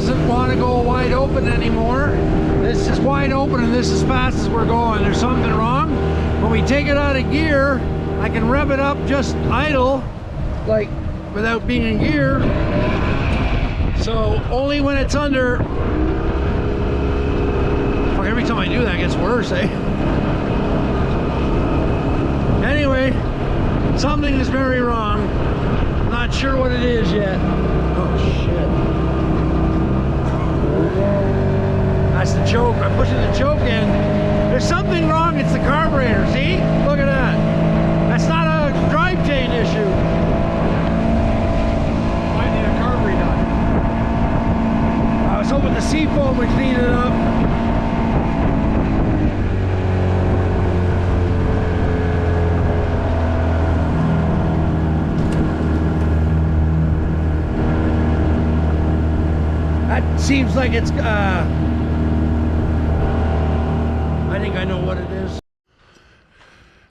doesn't want to go wide open anymore. This is wide open and this is as fast as we're going. There's something wrong. When we take it out of gear, I can rev it up just idle, like without being in gear. So only when it's under. Fuck, every time I do that it gets worse, eh? Anyway, something is very wrong. Not sure what it is yet. Oh shit. That's the choke. I'm pushing the choke in. There's something wrong. It's the carburetor. See? Look at that. That's not a drive chain issue. Might need a carb redone. I was hoping the seafoam would clean it up. That seems like it's I think I know what it is.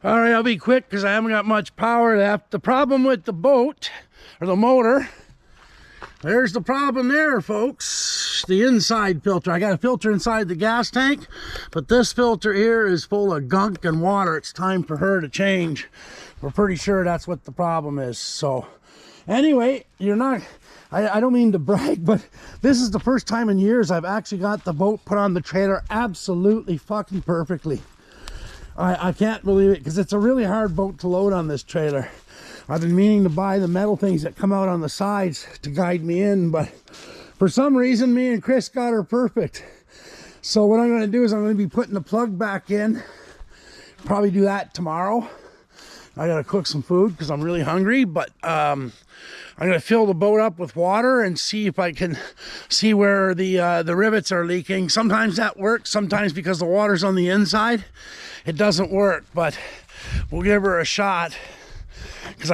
All right, I'll be quick because I haven't got much power left. The problem with the boat, or the motor, there's the problem there, folks. The inside filter. I got a filter inside the gas tank, but this filter here is full of gunk and water. It's time for her to change. We're pretty sure that's what the problem is. So anyway, you're not... I don't mean to brag, but this is the first time in years I've actually got the boat put on the trailer absolutely fucking perfectly. I can't believe it because it's a really hard boat to load on this trailer. I've been meaning to buy the metal things that come out on the sides to guide me in, but for some reason me and Chris got her perfect. So what I'm going to do is I'm going to be putting the plug back in. Probably do that tomorrow. I got to cook some food because I'm really hungry, but I'm going to fill the boat up with water and see if I can see where the rivets are leaking. Sometimes that works. Sometimes because the water's on the inside, it doesn't work, but we'll give her a shot. Because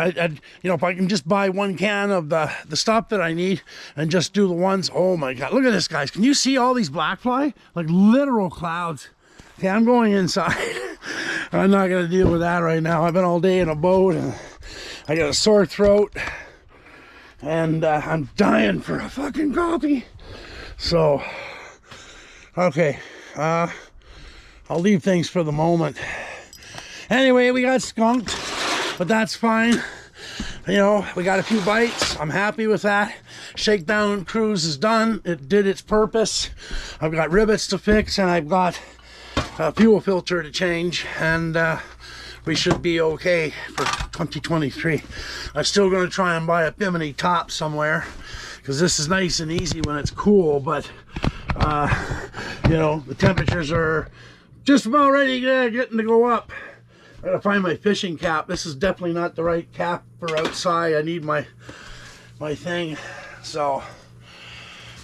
you know, if I can just buy one can of the stuff that I need and just do the ones. Oh my God, look at this, guys. Can you see all these black fly? Like literal clouds. Okay, I'm going inside. I'm not going to deal with that right now. I've been all day in a boat and I got a sore throat and I'm dying for a fucking coffee. So, okay, I'll leave things for the moment. Anyway, we got skunked, but that's fine. You know, we got a few bites. I'm happy with that. Shakedown cruise is done. It did its purpose. I've got rivets to fix and I've got a fuel filter to change, and we should be okay for 2023. I'm still going to try and buy a Bimini top somewhere because this is nice and easy when it's cool, but you know, the temperatures are just about ready getting to go up. I gotta find my fishing cap. This is definitely not the right cap for outside. I need my thing. So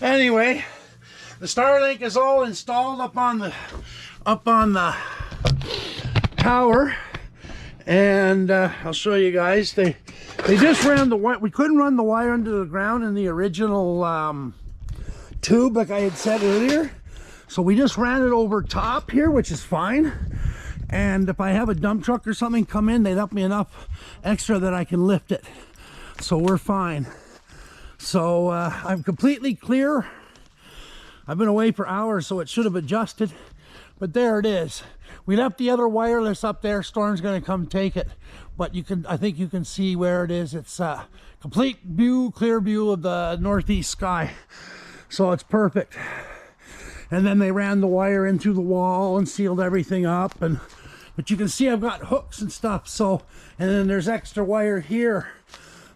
anyway, the Starlink is all installed up on the tower, and I'll show you guys. They just ran the wire. We couldn't run the wire into the ground in the original tube like I had said earlier, so we just ran it over top here, which is fine. And if I have a dump truck or something come in, they'd up me enough extra that I can lift it, so we're fine. So I'm completely clear. I've been away for hours, so it should have adjusted. But there it is. We left the other wireless up there. Storm's going to come take it. But you can, I think you can see where it is. It's a complete view, clear view of the northeast sky. So it's perfect. And then they ran the wire into the wall and sealed everything up. But you can see I've got hooks and stuff. So, and then there's extra wire here.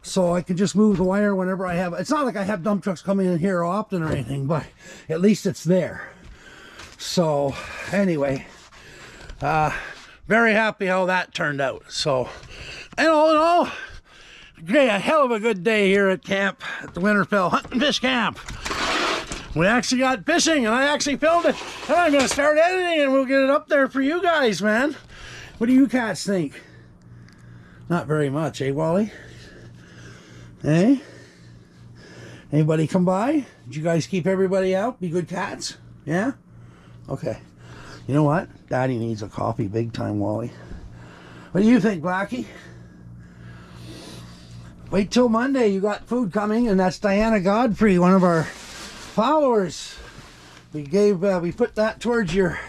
So I can just move the wire whenever I have. It's not like I have dump trucks coming in here often or anything, but at least it's there. So anyway, very happy how that turned out. So, and all in all, okay, a hell of a good day here at camp, at the Winterfell Hunt and Fish Camp. We actually got fishing, and I actually filmed it. And I'm gonna start editing, and we'll get it up there for you guys, man. What do you cats think? Not very much, eh, Wally? Eh? Anybody come by? Did you guys keep everybody out? Be good cats? Yeah? Okay. You know what? Daddy needs a coffee big time, Wally. What do you think, Blackie? Wait till Monday. You got food coming, and that's Diana Godfrey, one of our followers. We put that towards your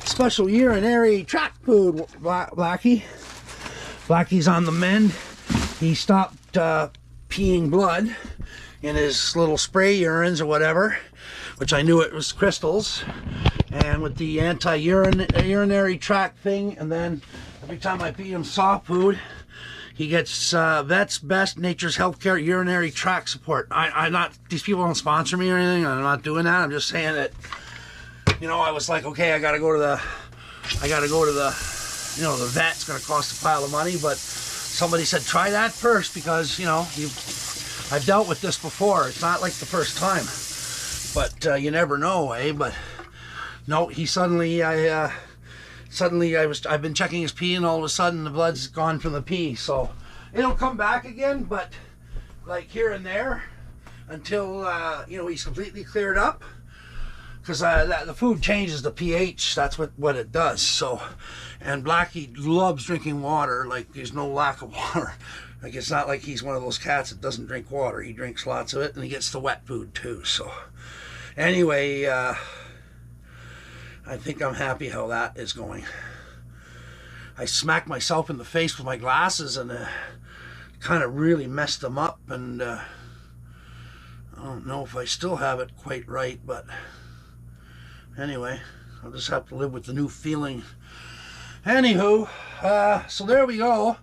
special urinary tract food, Blackie. Blackie's on the mend. He stopped peeing blood in his little spray urines or whatever, which I knew it was crystals. And with the anti-urinary tract thing, and then every time I feed him soft food, he gets Vet's Best Nature's Healthcare Urinary Tract Support. I'm not, these people don't sponsor me or anything. I'm not doing that. I'm just saying that, you know, I was like, okay, I gotta go to the, you know, the vet's gonna cost a pile of money, but somebody said, try that first because, you know, I've dealt with this before. It's not like the first time, but you never know, eh? But no, he I've been checking his pee, and all of a sudden the blood's gone from the pee. So it'll come back again, but like here and there until you know, he's completely cleared up, because the food changes the pH. That's what it does. So, and Blackie loves drinking water. Like, there's no lack of water. Like, it's not like he's one of those cats that doesn't drink water. He drinks lots of it, and he gets the wet food too. So anyway, I think I'm happy how that is going. I smacked myself in the face with my glasses, and kind of really messed them up, and I don't know if I still have it quite right, but anyway, I'll just have to live with the new feeling. Anywho, so there we go.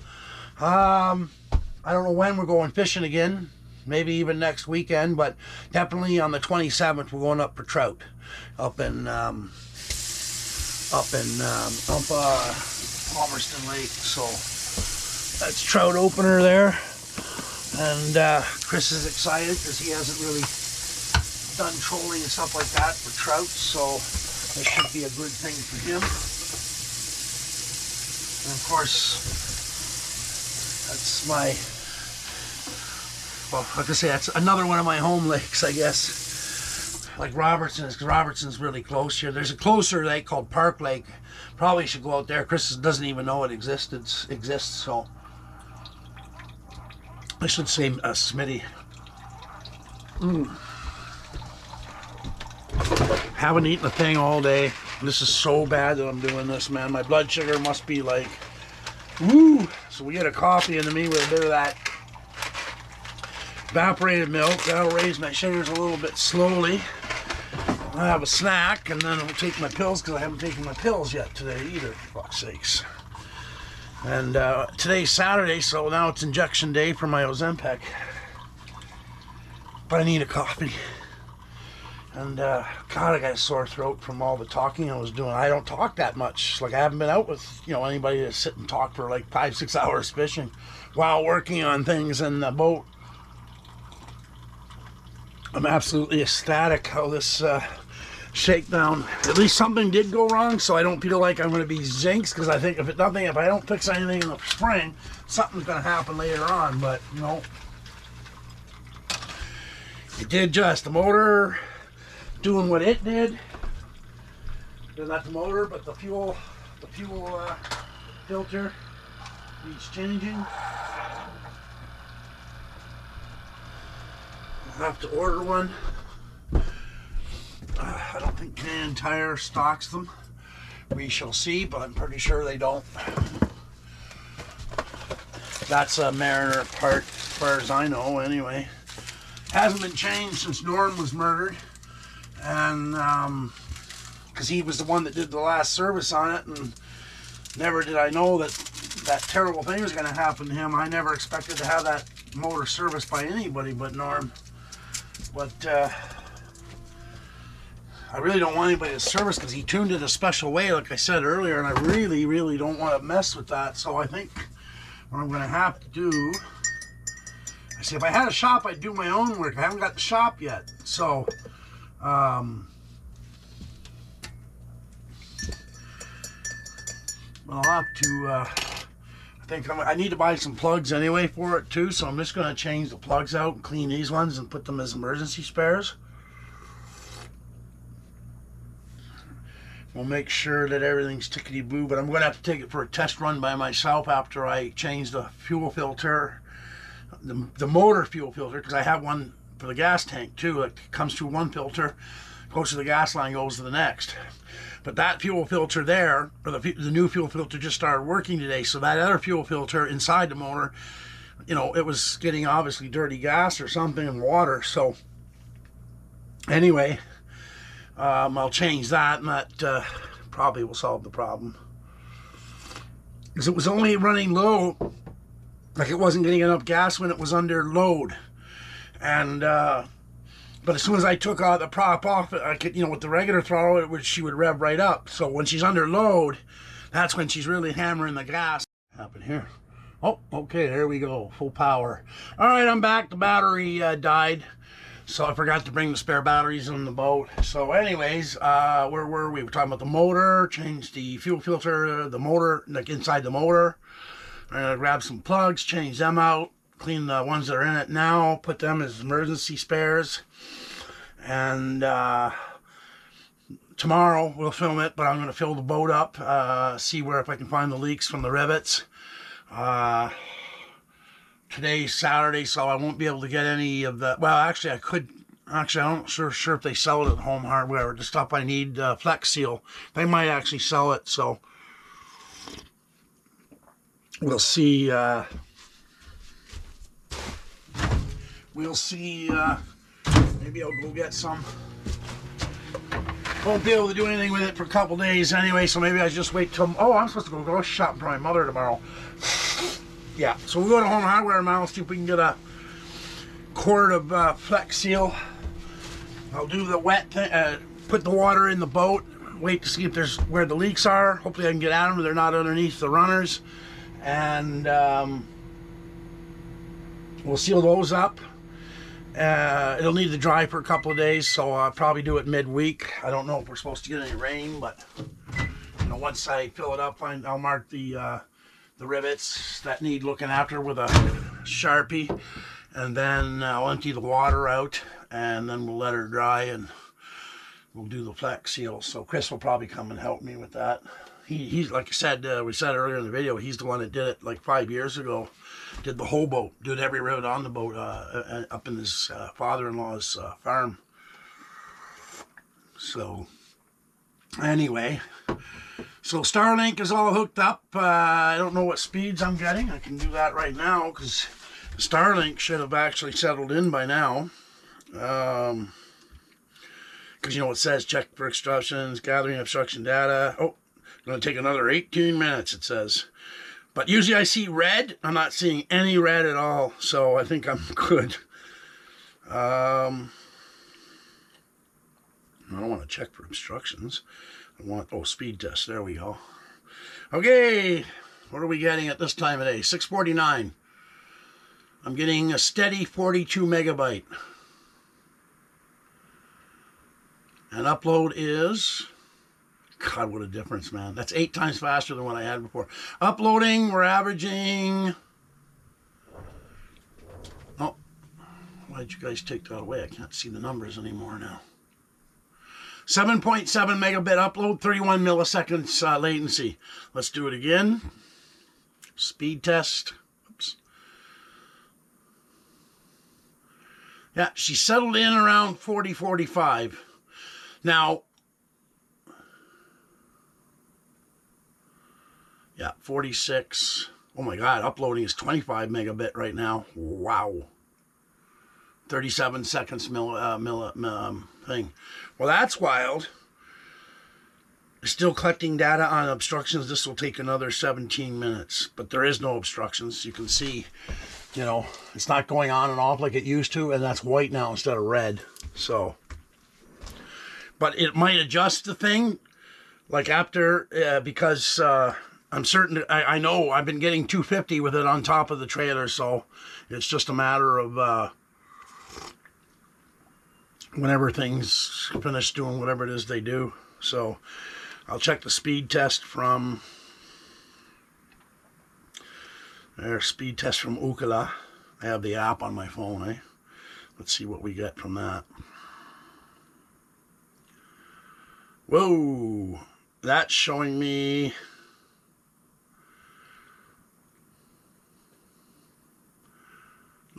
I don't know when we're going fishing again. Maybe even next weekend, but definitely on the 27th we're going up for trout up in Palmerston Lake. So that's trout opener there, and Chris is excited because he hasn't really done trolling and stuff like that for trout, so this should be a good thing for him. And of course, that's my, well, like I say, that's another one of my home lakes, I guess. Like Robertson's, because Robertson's really close here. There's a closer lake called Park Lake. Probably should go out there. Chris doesn't even know it exists, so I should say Smitty. Haven't eaten a thing all day. This is so bad that I'm doing this, man. My blood sugar must be like, woo! So we get a coffee into me with a bit of that evaporated milk. That'll raise my sugars a little bit slowly. I'll have a snack, and then I'll take my pills, because I haven't taken my pills yet today either, for fuck's sakes. And today's Saturday, so now it's injection day for my Ozempic. But I need a coffee. And God, I got a sore throat from all the talking I was doing. I don't talk that much. Like, I haven't been out with, you know, anybody to sit and talk for like 5-6 hours fishing while working on things in the boat. I'm absolutely ecstatic how this shakedown, at least something did go wrong, so I don't feel like I'm going to be jinxed, because I think if I don't fix anything in the spring, something's going to happen later on. But, you know, it did just. The motor doing what it did. Not the motor, but the fuel filter needs changing. I'll have to order one. I don't think Canadian Tire stocks them. We shall see, but I'm pretty sure they don't. That's a Mariner part, as far as I know, anyway. Hasn't been changed since Norm was murdered, and because he was the one that did the last service on it, and never did I know that that terrible thing was going to happen to him. I never expected to have that motor serviced by anybody but Norm. But I really don't want anybody to service, because he tuned it a special way, like I said earlier, and I really, really don't want to mess with that. So I think what I'm going to have to do, I see, if I had a shop, I'd do my own work. I haven't got the shop yet, so I'll have to. I think I need to buy some plugs anyway for it too, so I'm just going to change the plugs out and clean these ones and put them as emergency spares. We'll make sure that everything's tickety-boo, but I'm going to have to take it for a test run by myself after I change the fuel filter, the motor fuel filter, because I have one for the gas tank too. It comes through one filter, goes to the gas line, goes to the next. But that fuel filter there, or the new fuel filter just started working today, so that other fuel filter inside the motor, you know, it was getting obviously dirty gas or something and water. So anyway, I'll change that, and that probably will solve the problem. Because it was only running low, like it wasn't getting enough gas when it was under load. And but as soon as I took the prop off, I could, you know, with the regular throttle, she would rev right up. So when she's under load, that's when she's really hammering the gas. Happen here. Oh, okay, there we go, full power. All right, I'm back. The battery died, so I forgot to bring the spare batteries in the boat. So anyways, where were we? We're talking about the motor, change the fuel filter, the motor, like inside the motor. I'm gonna grab some plugs, change them out, clean the ones that are in it now, put them as emergency spares. And tomorrow we'll film it, but I'm gonna fill the boat up, see where if I can find the leaks from the rivets. Today's Saturday, so I won't be able to get any of the, well, actually I could, actually I'm not sure if they sell it at Home Hardware, the stuff I need, Flex Seal. They might actually sell it, so we'll see, maybe I'll go get some. Won't be able to do anything with it for a couple days anyway, so maybe I just wait till, oh, I'm supposed to go grocery shopping for my mother tomorrow. Yeah, so we'll go to Home Hardware tomorrow, see if we can get a quart of Flex Seal. I'll do the wet thing, put the water in the boat, wait to see if there's where the leaks are. Hopefully I can get at them, they're not underneath the runners. And we'll seal those up. It'll need to dry for a couple of days, so I'll probably do it midweek. I don't know if we're supposed to get any rain, but you know, once I fill it up, I'll mark the rivets that need looking after with a Sharpie, and then I'll empty the water out, and then we'll let her dry, and we'll do the Flex Seal. So Chris will probably come and help me with that. He's like I said, we said earlier in the video, he's the one that did it like 5 years ago. Did the whole boat, did every rivet on the boat up in his father-in-law's farm. So anyway, so Starlink is all hooked up. I don't know what speeds I'm getting. I can do that right now because Starlink should have actually settled in by now. Because you know it says check for instructions, gathering obstruction data. Oh, going to take another 18 minutes, it says. But usually I see red. I'm not seeing any red at all, so I think I'm good. I don't want to check for obstructions. I want, oh, speed test. There we go. Okay, what are we getting at this time of day? 6:49. I'm getting a steady 42 megabyte. And upload is, God, what a difference, man. That's 8 times faster than what I had before. Uploading, we're averaging, oh, why did you guys take that away? I can't see the numbers anymore now. 7.7 megabit upload, 31 milliseconds latency. Let's do it again. Speed test. Oops. Yeah, she settled in around 40, 45. Now, yeah, 46. Oh my God, uploading is 25 megabit right now. Wow. 37 seconds thing. Well, that's wild. Still collecting data on obstructions. This will take another 17 minutes, but there is no obstructions. You can see, you know, it's not going on and off like it used to, and that's white now instead of red. So, but it might adjust the thing, like after, because I'm certain, I know I've been getting 250 with it on top of the trailer, so it's just a matter of whenever things finish doing whatever it is they do. So I'll check the speed test from there. Speed test from Ookla. I have the app on my phone, eh? Let's see what we get from that. Whoa, that's showing me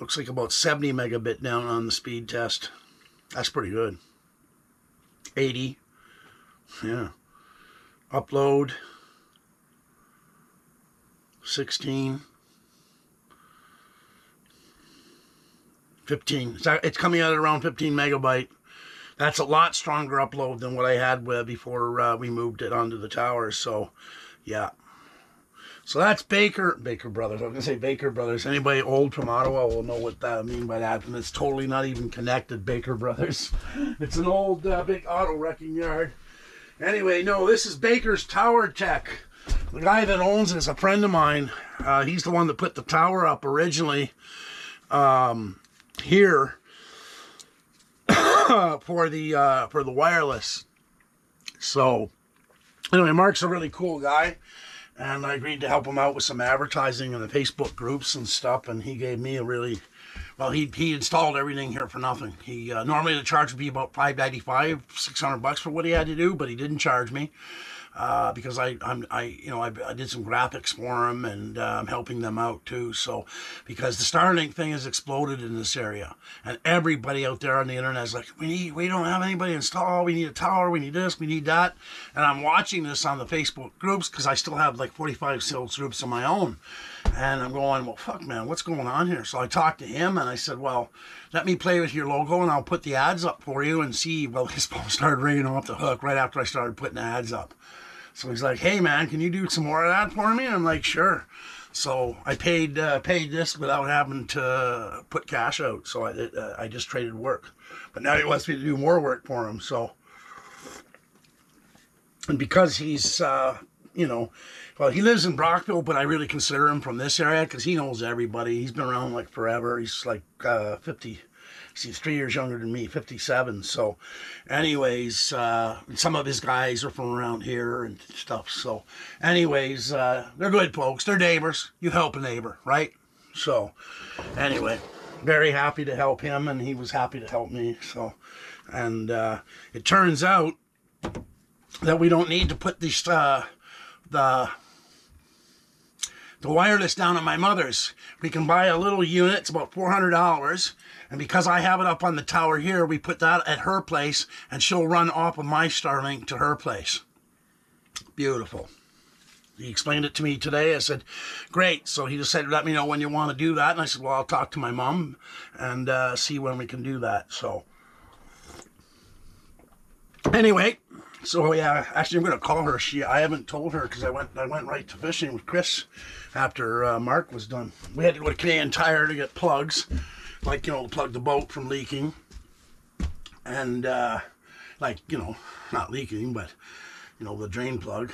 Looks like about 70 megabit down on the speed test. That's pretty good. 80. Yeah. Upload. 16. 15. It's coming out at around 15 megabyte. That's a lot stronger upload than what I had before we moved it onto the towers. So, yeah. So that's Baker Brothers. I was going to say Baker Brothers. Anybody old from Ottawa will know what I mean by that. And it's totally not even connected, Baker Brothers. It's an old big auto wrecking yard. Anyway, no, this is Baker's Tower Tech. The guy that owns it is a friend of mine. He's the one that put the tower up originally here for the wireless. So anyway, Mark's a really cool guy. And I agreed to help him out with some advertising in the Facebook groups and stuff. And he gave me a really, well, he installed everything here for nothing. He normally the charge would be about $595, $600 for what he had to do, but he didn't charge me because I did some graphics for him, and I'm helping them out too. So because the Starlink thing has exploded in this area, and everybody out there on the internet is like, we don't have anybody install. We need a tower. We need this. We need that. And I'm watching this on the Facebook groups because I still have like 45 sales groups of my own. And I'm going, well, fuck, man, what's going on here? So I talked to him, and I said, well, let me play with your logo, and I'll put the ads up for you and see. Well, his phone started ringing off the hook right after I started putting the ads up. So he's like, hey, man, can you do some more of that for me? And I'm like, sure. So I paid this without having to put cash out. So I just traded work. But now he wants me to do more work for him. So, and because he's, well, he lives in Brockville, but I really consider him from this area because he knows everybody. He's been around like forever. He's like 50. He's 3 years younger than me, 57. So anyways, some of his guys are from around here and stuff. So anyways, they're good folks. They're neighbors. You help a neighbor, right? So anyway, very happy to help him, and he was happy to help me. So, and it turns out that we don't need to put these the wireless down at my mother's. We can buy a little unit. It's about $400. And because I have it up on the tower here, we put that at her place, and she'll run off of my Starlink to her place. Beautiful. He explained it to me today. I said, great. So he just said, let me know when you want to do that. And I said, well, I'll talk to my mom and see when we can do that. So anyway, so yeah, actually I'm going to call her. I haven't told her because I went right to fishing with Chris after Mark was done. We had to go to Canadian Tire to get plugs, like, to plug the boat from leaking. And not leaking, but, the drain plug.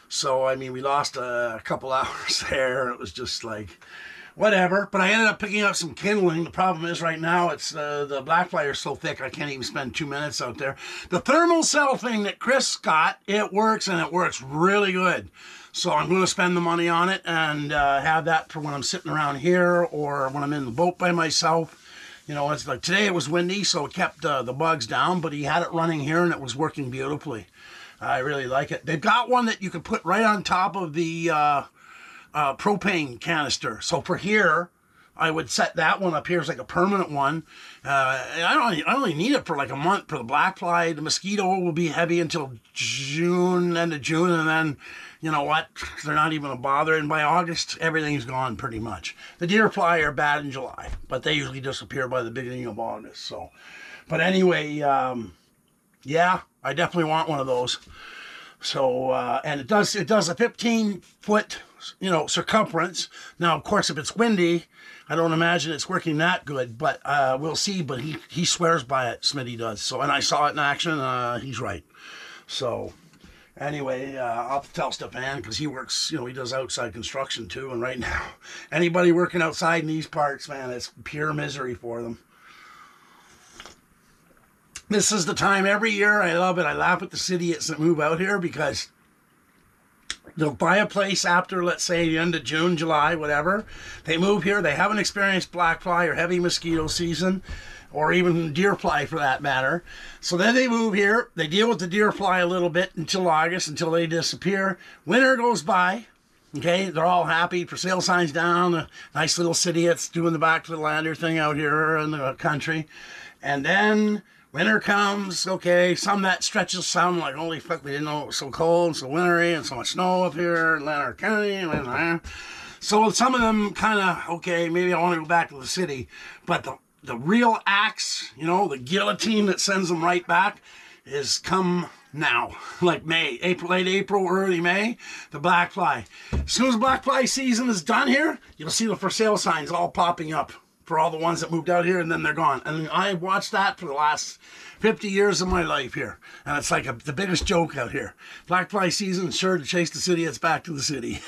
So, I mean, we lost a couple hours there. It was just like, whatever. But I ended up picking up some kindling. The problem is right now, it's the black fly is so thick, I can't even spend 2 minutes out there. The thermal cell thing that Chris got, it works, and it works really good. So I'm going to spend the money on it and have that for when I'm sitting around here or when I'm in the boat by myself. It's like today it was windy, so it kept the bugs down, but he had it running here and it was working beautifully. I really like it. They've got one that you can put right on top of the propane canister. So for here, I would set that one up here as like a permanent one. I only need it for like a month for the black fly. The mosquito will be heavy until June, end of June, and then, you know what, they're not even a bother. And by August, everything's gone pretty much. The deer fly are bad in July, but they usually disappear by the beginning of August. So, but anyway, yeah, I definitely want one of those. So, and it does a 15-foot, circumference. Now, of course, if it's windy, I don't imagine it's working that good, but we'll see. But he swears by it, Smitty does. So, and I saw it in action. He's right. So, anyway, I'll have to tell Stefan because he works, he does outside construction too. And right now, anybody working outside in these parts, man, it's pure misery for them. This is the time every year. I love it. I laugh at the idiots that move out here because they'll buy a place after, let's say, the end of June, July, whatever. They move here. They haven't experienced black fly or heavy mosquito season or even deer fly for that matter. So then they move here. They deal with the deer fly a little bit until August, until they disappear. Winter goes by. Okay, they're all happy. For sale signs down. A nice little city that's doing the back to the lander thing out here in the country. And then winter comes. Okay, some that stretches some like, holy fuck, we didn't know it was so cold, so wintry, and so much snow up here in Leonard County. So some of them kind of, okay, maybe I want to go back to the city. But the real axe, you know, the guillotine that sends them right back is come now, like May, April, late April, early May, the black fly. As soon as black fly season is done here, you'll see the for sale signs all popping up for all the ones that moved out here, and then they're gone. And I've watched that for the last 50 years of my life here, and it's like the biggest joke out here. Black fly season is sure to chase the city. It's back to the city.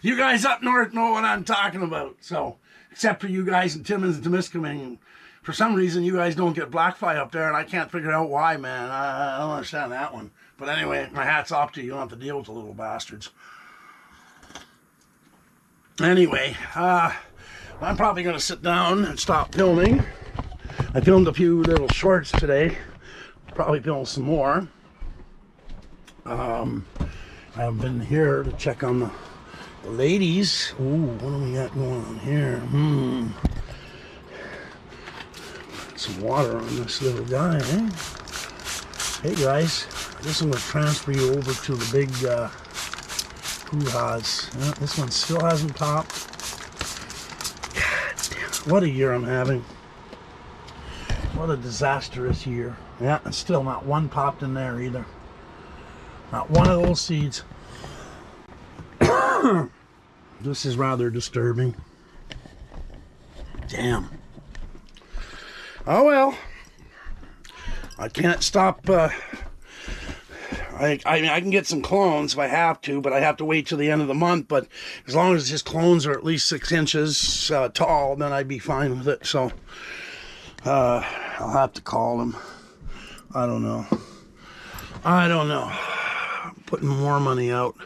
You guys up north know what I'm talking about. So, except for you guys in Timmins and Temiskaming, for some reason, you guys don't get black fly up there, and I can't figure out why, man. I don't understand that one. But anyway, my hat's off to you. You don't have to deal with the little bastards. Anyway, I'm probably going to sit down and stop filming. I filmed a few little shorts today. Probably film some more. I've been here to check on the ladies. Ooh, what do we got going on here? Some water on this little guy, eh? Hey guys, I guess I'm going to transfer you over to the big hoo-has. Yeah, this one still hasn't popped. God damn, what a year I'm having. What a disastrous year. Yeah, and still not one popped in there either. Not one of those seeds. This is rather disturbing. Damn. Oh well, I can't stop. I mean, I can get some clones if I have to, but I have to wait till the end of the month. But as long as his clones are at least 6 inches tall, then I'd be fine with it. So I'll have to call him. I don't know. I'm putting more money out.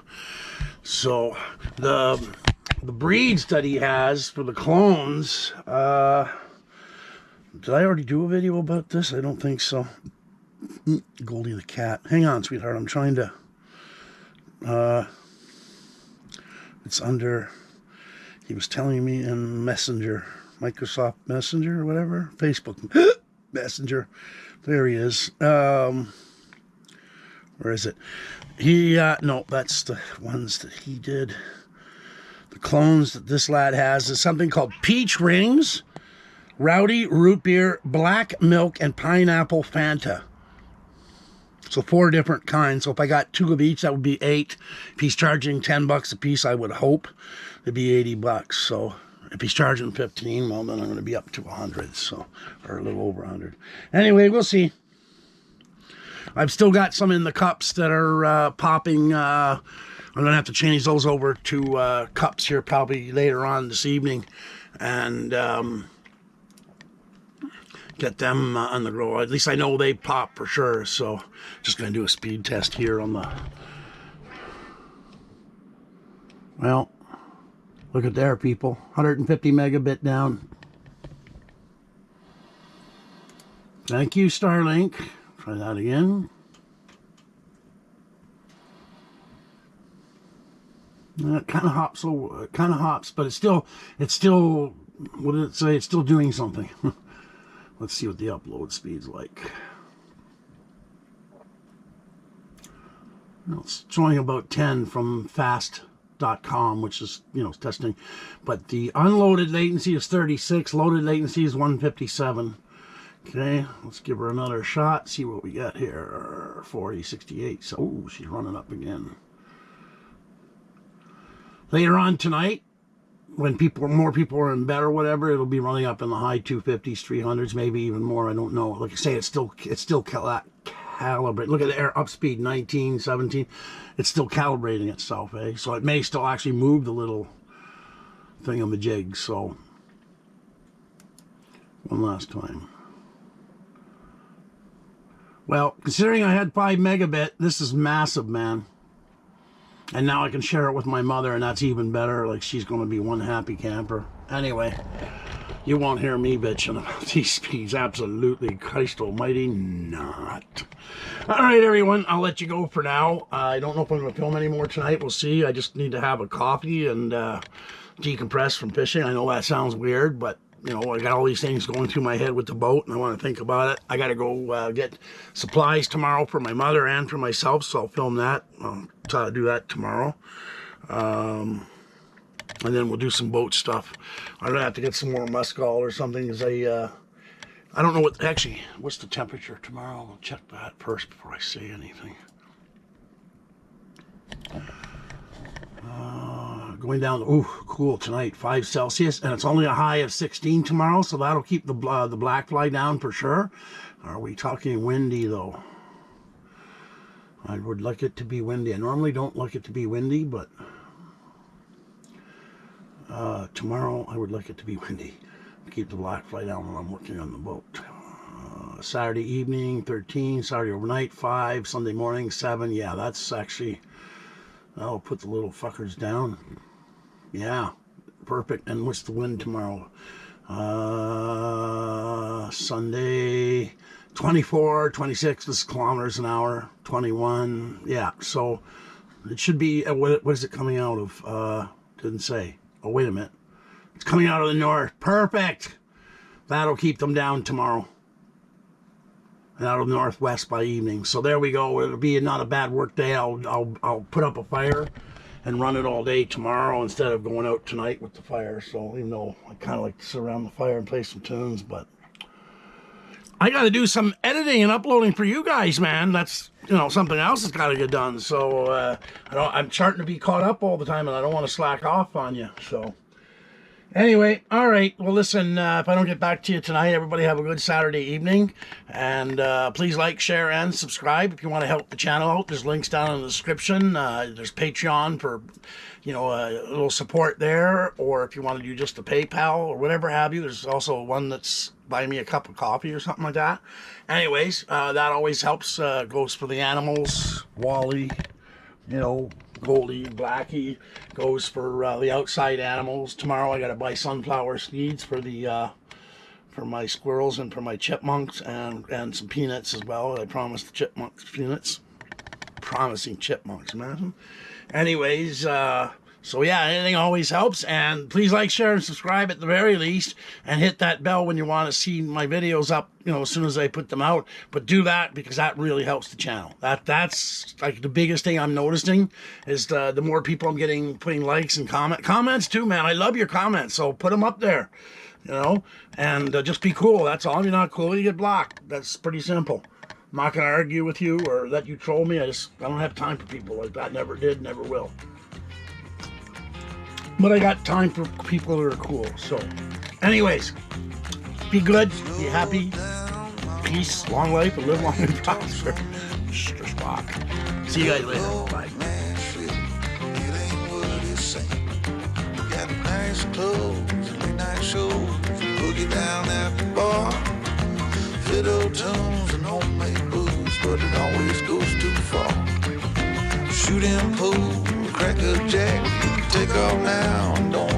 So the breeds that he has for the clones. Did I already do a video about this? I don't think so. Goldie the cat. Hang on, sweetheart. I'm trying to... it's under... He was telling me in Messenger. Microsoft Messenger or whatever. Facebook Messenger. There he is. Where is it? No, that's the ones that he did. The clones that this lad has is something called Peach Rings, Rowdy, Root Beer, Black Milk, and Pineapple Fanta. So 4 different kinds. So if I got 2 of each, that would be 8. If he's charging $10 a piece, I would hope it'd be $80. So if he's charging 15, well, then I'm going to be up to 100. So, or a little over 100. Anyway, we'll see. I've still got some in the cups that are popping. I'm going to have to change those over to cups here probably later on this evening. And get them on the grow. At least I know they pop for sure. So just going to do a speed test here on the... Well, look at there, people. 150 megabit down. Thank you, Starlink. Try that again. It kind of hops, but it's still, what did it say? It's still doing something. Let's see what the upload speed's like. Well, it's showing about 10 from fast.com, which is, testing. But the unloaded latency is 36, loaded latency is 157. Okay, let's give her another shot, see what we got here. 40, 68. So, ooh, she's running up again. Later on tonight, when more people are in bed or whatever, it'll be running up in the high 250s, 300s, maybe even more. I don't know. Like I say, it's still calibrate. Look at the air up speed 19, 17. It's still calibrating itself, eh? So it may still actually move the little thingamajig. So one last time. Well, considering I had 5 megabit, this is massive, man. And now I can share it with my mother, and that's even better. Like, she's going to be one happy camper. Anyway, you won't hear me bitching about these speeds. Absolutely, Christ almighty, not. All right, everyone, I'll let you go for now. I don't know if I'm going to film any more tonight. We'll see. I just need to have a coffee and decompress from fishing. I know that sounds weird, but you know, I got all these things going through my head with the boat, and I want to think about it. I got to go get supplies tomorrow for my mother and for myself, so I'll film that. I'll try to do that tomorrow. And then we'll do some boat stuff. I'm going to have to get some more muskol or something, because I don't know what, actually, what's the temperature tomorrow? I'll check that first before I say anything. Going down, ooh, cool tonight, 5 Celsius, and it's only a high of 16 tomorrow, so that'll keep the black fly down for sure. Are we talking windy, though? I would like it to be windy. I normally don't like it to be windy, but tomorrow I would like it to be windy. Keep the black fly down when I'm working on the boat. Saturday evening, 13, Saturday overnight, 5, Sunday morning, 7. Yeah, that's actually, I'll put the little fuckers down. Yeah, perfect. And what's the wind tomorrow? Sunday, 24, 26 kilometers an hour, 21. Yeah, so it should be, what is it coming out of? Didn't say. Oh, wait a minute. It's coming out of the north. Perfect. That'll keep them down tomorrow. And out of the northwest by evening. So there we go. It'll be not a bad work day. I'll put up a fire and run it all day tomorrow instead of going out tonight with the fire. So even though I kind of like to sit around the fire and play some tunes, but I got to do some editing and uploading for you guys, man. That's, you know, something else has got to get done. So I'm starting to be caught up all the time, and I don't want to slack off on you. So anyway, all right. Well, listen, if I don't get back to you tonight, everybody have a good Saturday evening. And please like, share, and subscribe if you want to help the channel out. There's links down in the description. There's Patreon for, you know, a little support there. Or if you want to do just a PayPal or whatever have you. There's also one that's buy me a cup of coffee or something like that. Anyways, that always helps. Goes for the animals. Wally, you know, Goldie, Blackie, goes for the outside animals. Tomorrow I got to buy sunflower seeds for the for my squirrels and for my chipmunks, and some peanuts as well. I promised the chipmunks peanuts. Promising chipmunks, man. Anyways, so yeah, anything always helps. And please like, share, and subscribe at the very least. And hit that bell when you want to see my videos up, you know, as soon as I put them out. But do that because that really helps the channel. That's like the biggest thing I'm noticing is the more people I'm getting putting likes and comments too, man. I love your comments, so put them up there, you know. And just be cool. That's all. If you're not cool, you get blocked. That's pretty simple. I'm not going to argue with you or let you troll me. I don't have time for people like that. Never did, never will. But I got time for people that are cool. So, anyways, be good, be happy, peace, long life, and live long and prosper. Just rock. See you guys later. Bye. Nice clothes, late night shows, boogie down at the bar, fiddle tunes and homemade booze, but it always goes too far. Shooting pool, crack a jack, take off now and don't